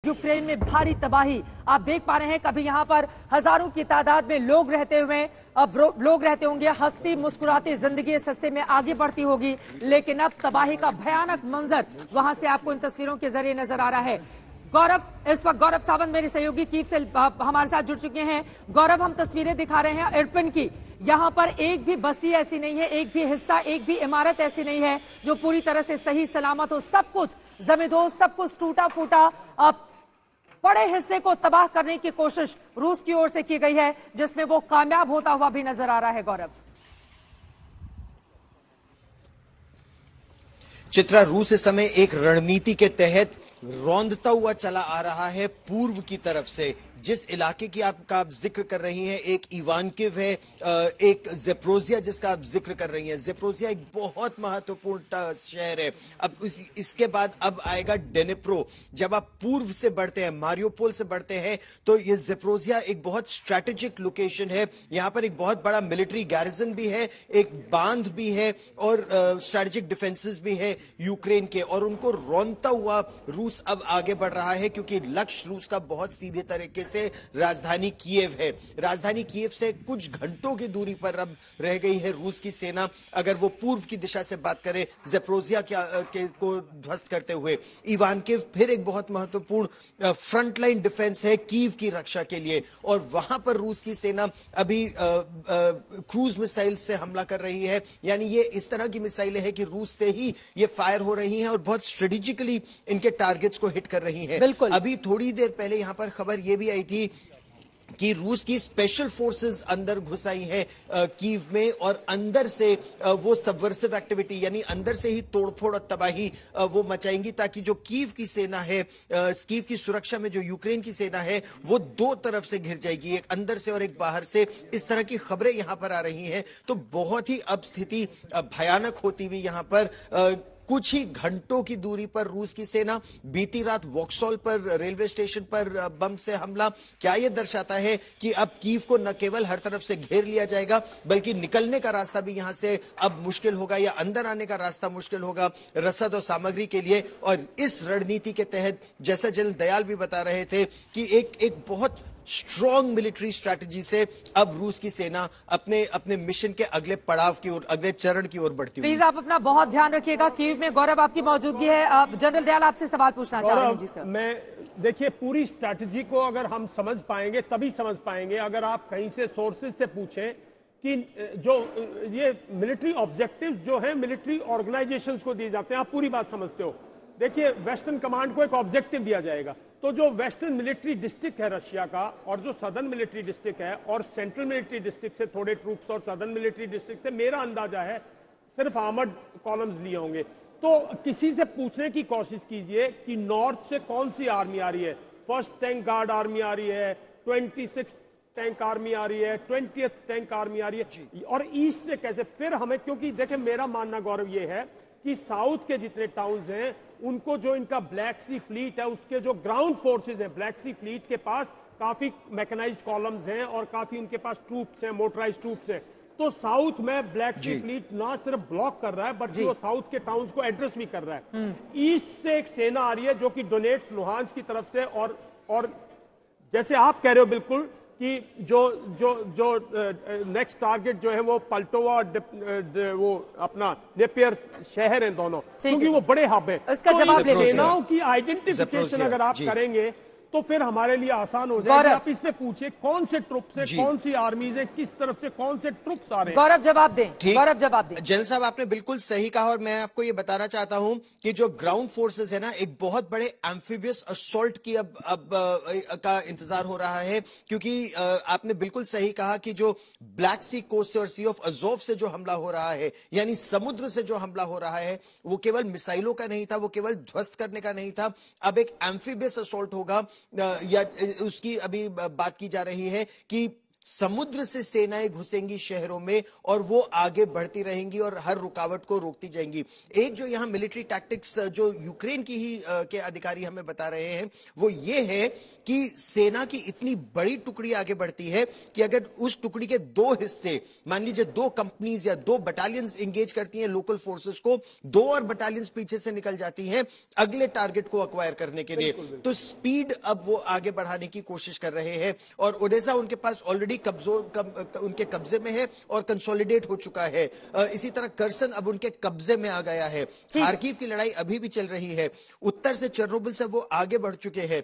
Ukraine में भारी तबाही आप देख पा रहे हैं। कभी यहां पर हजारों की तादाद में लोग रहते हुए, अब लोग रहते होंगे, हंसती मुस्कुराती जिंदगी इस हिस्से में आगे बढ़ती होगी, लेकिन अब तबाही का भयानक मंजर वहां से आपको इन तस्वीरों के जरिए नजर आ रहा है। गौरव, इस वक्त गौरव सावंत मेरे सहयोगी कीव से हमारे साथ जुड़ चुके हैं। गौरव, हम तस्वीरें दिखा रहे हैं इरपिन की। यहां पर एक भी बस्ती ऐसी नहीं है, एक भी हिस्सा, एक भी इमारत ऐसी नहीं है जो पूरी तरह से सही सलामत हो। सब कुछ जमींदोज, सब कुछ टूटा फूटा, बड़े हिस्से को तबाह करने की कोशिश रूस की ओर से की गई है, जिसमें वो कामयाब होता हुआ भी नजर आ रहा है। गौरव, चित्रा, रूस इस समय एक रणनीति के तहत रौंदता हुआ चला आ रहा है पूर्व की तरफ से। जिस इलाके की आप जिक्र कर रही हैं, एक इवानकिव है, एक ज़ेप्रोजिया जिसका आप जिक्र कर रही हैं। ज़ेप्रोजिया एक बहुत महत्वपूर्ण शहर है। अब इसके बाद अब आएगा डेनिप्रो। जब आप पूर्व से बढ़ते हैं, मारियोपोल से बढ़ते हैं, तो ये ज़ेप्रोजिया एक बहुत स्ट्रैटेजिक लोकेशन है। यहां पर एक बहुत बड़ा मिलिट्री गैरिजन भी है, एक बांध भी है और स्ट्रैटेजिक डिफेंसेस भी है यूक्रेन के, और उनको रौंदता हुआ रूस अब आगे बढ़ रहा है, क्योंकि लक्ष्य रूस का बहुत सीधे तरीके से राजधानी कीव है। राजधानी कीव से कुछ घंटों की दूरी पर अब रह गई है रूस की सेना। अगर वो पूर्व की दिशा से बात करें, ज़ेप्रोजिया को ध्वस्त करते हुए, इवानकिव फिर एक बहुत महत्वपूर्ण फ्रंटलाइन डिफेंस है कीव की रक्षा के लिए, और वहां पर रूस की सेना अभी क्रूज मिसाइल से हमला कर रही है। यानी ये इस तरह की मिसाइलें हैं कि रूस से ही ये फायर हो रही हैं और बहुत स्ट्रेटेजिकली इनके टारगेट्स को हिट कर रही हैं। अभी थोड़ी देर पहले यहां पर खबर यह भी आई थी कि रूस की स्पेशल फोर्सेस अंदर घुस आई है कीव में, और अंदर से वो सबवर्सिव एक्टिविटी, यानी अंदर से ही तोड़फोड़ और तबाही वो मचाएंगी, ताकि जो कीव की सेना है, कीव की सुरक्षा में जो यूक्रेन की सेना है, वो दो तरफ से घिर जाएगी, एक अंदर से और एक बाहर से। इस तरह की खबरें यहां पर आ रही हैं। तो बहुत ही अब स्थिति भयानक होती हुई यहां पर कुछ ही घंटों की दूरी पर रूस की सेना, बीती रात वॉक्सॉल पर रेलवे स्टेशन पर बम से हमला, क्या यह दर्शाता है कि अब कीव को न केवल हर तरफ से घेर लिया जाएगा, बल्कि निकलने का रास्ता भी यहां से अब मुश्किल होगा, या अंदर आने का रास्ता मुश्किल होगा रसद और सामग्री के लिए। और इस रणनीति के तहत, जैसा जनरल दयाल भी बता रहे थे, कि एक बहुत स्ट्रॉन्ग मिलिट्री स्ट्रैटेजी से अब रूस की सेना अपने मिशन के अगले पड़ाव की ओर, अगले चरण की ओर बढ़ती हुई। प्लीज आप अपना बहुत ध्यान रखिएगा। कीव में गौरव आपकी मौजूदगी है। जनरल दयाल आपसे सवाल पूछना चाह रहे हैं। जी सर। मैं देखिए, पूरी स्ट्रैटेजी को अगर हम समझ पाएंगे तभी समझ पाएंगे। अगर आप कहीं से सोर्सेज से पूछें कि जो ये मिलिट्री ऑब्जेक्टिव्स जो है मिलिट्री ऑर्गेनाइजेशंस को दिए जाते हैं, आप पूरी बात समझते हो। देखिए, वेस्टर्न कमांड को एक ऑब्जेक्टिव दिया जाएगा, तो जो वेस्टर्न मिलिट्री डिस्ट्रिक्ट है रशिया का, और जो सदर्न मिलिट्री डिस्ट्रिक्ट है, और सेंट्रल मिलिट्री डिस्ट्रिक्ट से थोड़े ट्रूप्स, और सदर्न मिलिट्री डिस्ट्रिक्ट से मेरा अंदाजा है सिर्फ आर्मर्ड कॉलम्स लिए होंगे। तो किसी से पूछने की कोशिश कीजिए कि नॉर्थ से कौन सी आर्मी आ रही है। फर्स्ट टैंक गार्ड आर्मी आ रही है, 26 टैंक आर्मी आ रही है, 20th टैंक आर्मी आ रही है, और ईस्ट से कैसे। फिर हमें, क्योंकि देखिए मेरा मानना गौरव ये है कि साउथ के जितने टाउन्स हैं, उनको जो इनका ब्लैक सी फ्लीट है, उसके जो ग्राउंड फोर्सेज हैं, ब्लैक सी फ्लीट के पास काफी मैकेनाइज्ड कॉलम्स हैं और काफी उनके पास ट्रूप्स हैं, मोटराइज्ड ट्रूप्स हैं। तो साउथ में ब्लैक सी फ्लीट ना सिर्फ ब्लॉक कर रहा है, बल्कि वो साउथ के टाउन्स को एड्रेस भी कर रहा है। ईस्ट से एक सेना आ रही है जो कि डोनेट्स, लुहांस की तरफ से, और जैसे आप कह रहे हो बिल्कुल कि जो नेक्स्ट टारगेट जो है वो पल्टोवा और वो अपना नेपियर शहर हैं दोनों, क्योंकि वो बड़े हब हैं। इसका जवाब ले लीजिए। सेनाओं की आइडेंटिफिकेशन अगर आप करेंगे तो फिर हमारे लिए आसान हो जाएगा। आप इसमें पूछिए कौन से ट्रुप्स है, कौन सी आर्मीज है, किस तरफ से कौन से ट्रुप्स आ रहे हैं। गौरव जवाब दें। गौरव जवाब दें। जनरल साहब, आपने बिल्कुल सही कहा, और मैं आपको ये बताना चाहता हूं कि जो ग्राउंड फोर्सेस है ना, एक बहुत बड़े एम्फीबियस असॉल्ट की अब का इंतजार हो रहा है, क्योंकि आपने बिल्कुल सही कहा कि जो ब्लैक सी कोस्ट से और सी ऑफ अजोव से जो हमला हो रहा है, यानी समुद्र से जो हमला हो रहा है, वो केवल मिसाइलों का नहीं था, वो केवल ध्वस्त करने का नहीं था। अब एक एम्फीबियस असॉल्ट होगा, या उसकी अभी बात की जा रही है कि समुद्र से सेनाएं घुसेंगी शहरों में और वो आगे बढ़ती रहेंगी और हर रुकावट को रोकती जाएंगी। एक जो यहां मिलिट्री टैक्टिक्स जो यूक्रेन की ही के अधिकारी हमें बता रहे हैं वो ये है कि सेना की इतनी बड़ी टुकड़ी आगे बढ़ती है कि अगर उस टुकड़ी के दो हिस्से, मान लीजिए 2 कंपनीज या 2 बटालियंस इंगेज करती हैं लोकल फोर्सेस को, 2 और बटालियंस पीछे से निकल जाती हैं अगले टारगेट को अक्वायर करने के लिए। तो स्पीड अब वो आगे बढ़ाने की कोशिश कर रहे हैं और ओडेसा उनके पास ऑलरेडी उनके कब्जे में है और कंसोलिडेट हो चुका है। इसी तरह कर्सन अब उनके कब्जे में आ गया है। खार्किव की लड़ाई अभी भी चल रही है। उत्तर से चेर्नोबिल से वो आगे बढ़ चुके हैं।